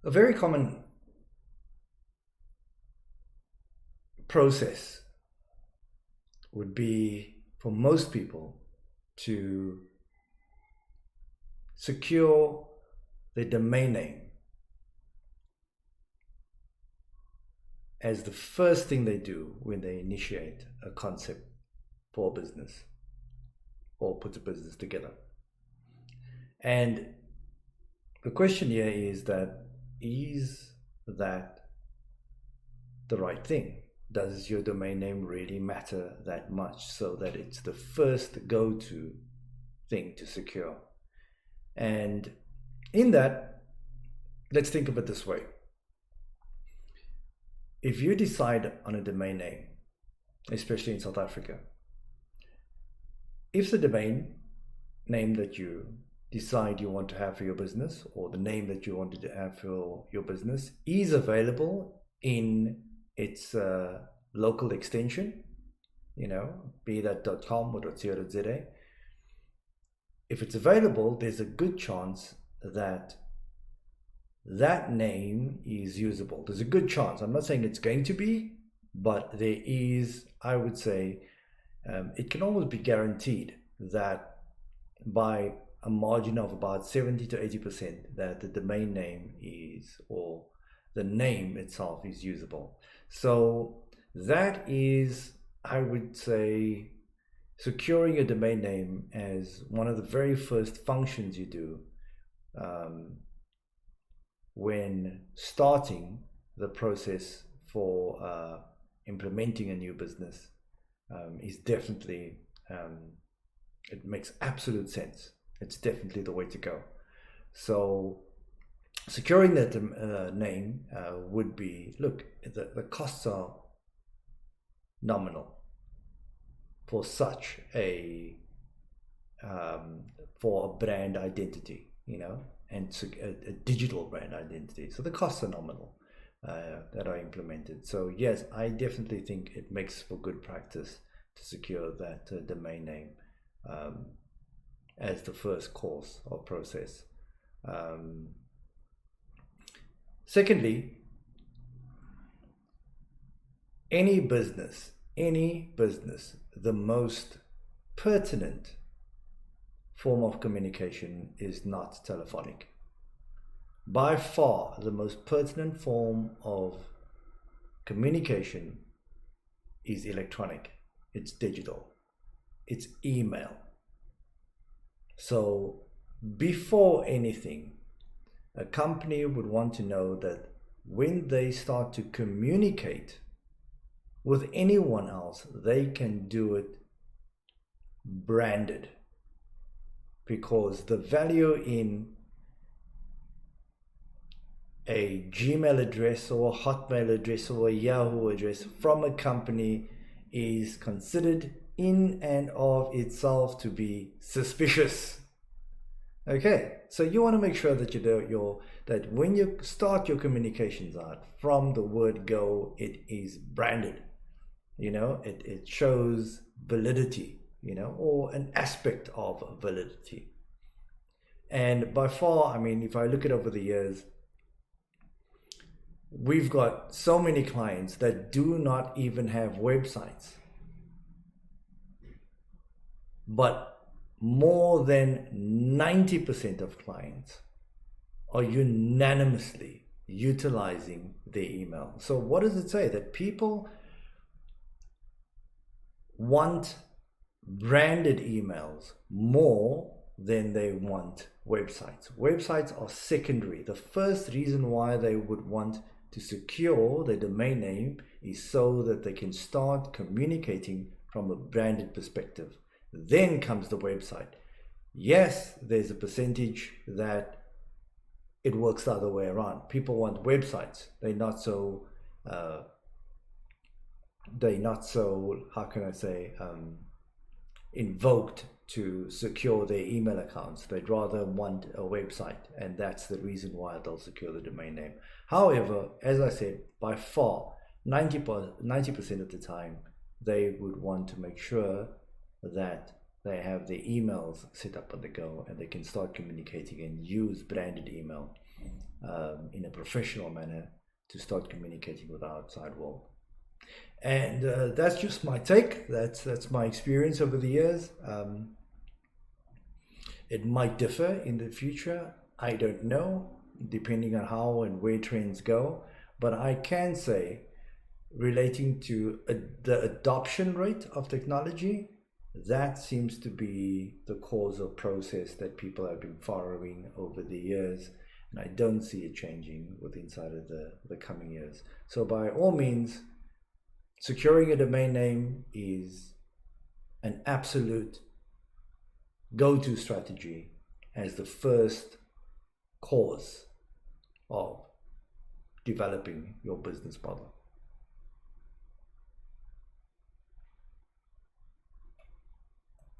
A very common process would be for most people to secure the domain name as the first thing they do when they initiate a concept for a business or put a business together. And the question here is that the right thing? Does your domain name really matter that much so that it's the first go-to thing to secure? And in that, let's think of it this way. If you decide on a domain name, especially in South Africa, if the domain name that you decide you want to have for your business, or the name that you wanted to have for your business, is available in its local extension, be that .com or .co.za, if it's available, there's a good chance that that name is usable. There's a good chance. I'm not saying it's going to be, but there is, I would say, it can almost be guaranteed that by a margin of about 70 to 80% that the domain name is, or the name itself is usable. So that is, I would say, securing a domain name as one of the very first functions you do when starting the process for implementing a new business is definitely, it makes absolute sense. It's definitely the way to go. So securing that name would be, look, the costs are nominal for such a for a brand identity, and a digital brand identity. So the costs are nominal that are implemented. So yes, I definitely think it makes for good practice to secure that domain name as the first course or process. Secondly, any business, the most pertinent form of communication is not telephonic. By far, the most pertinent form of communication is electronic. It's digital. It's email. So before anything, a company would want to know that when they start to communicate with anyone else, they can do it branded, because the value in a Gmail address or a Hotmail address or a Yahoo address from a company is considered in and of itself to be suspicious. Okay, so you want to make sure that that when you start your communications out, from the word go, it is branded. It shows validity, or an aspect of validity. And by far, I mean, if I look at over the years, we've got so many clients that do not even have websites, but more than 90% of clients are unanimously utilizing their email. So what does it say? That people want branded emails more than they want websites. Websites are secondary. The first reason why they would want to secure their domain name is so that they can start communicating from a branded perspective. Then comes the website. Yes, there's a percentage that it works the other way around. People want websites. They're not so how can I say, invoked to secure their email accounts. They'd rather want a website, and that's the reason why they'll secure the domain name. However, as I said, by far 90% of the time they would want to make sure that they have their emails set up on the go and they can start communicating and use branded email. in a professional manner to start communicating with the outside world. And that's just my take. That's my experience over the years. It might differ in the future. I don't know, depending on how and where trends go. But I can say, relating to the adoption rate of technology, that seems to be the causal process that people have been following over the years. And I don't see it changing with inside of the coming years. So by all means, securing a domain name is an absolute go-to strategy as the first cause of developing your business model.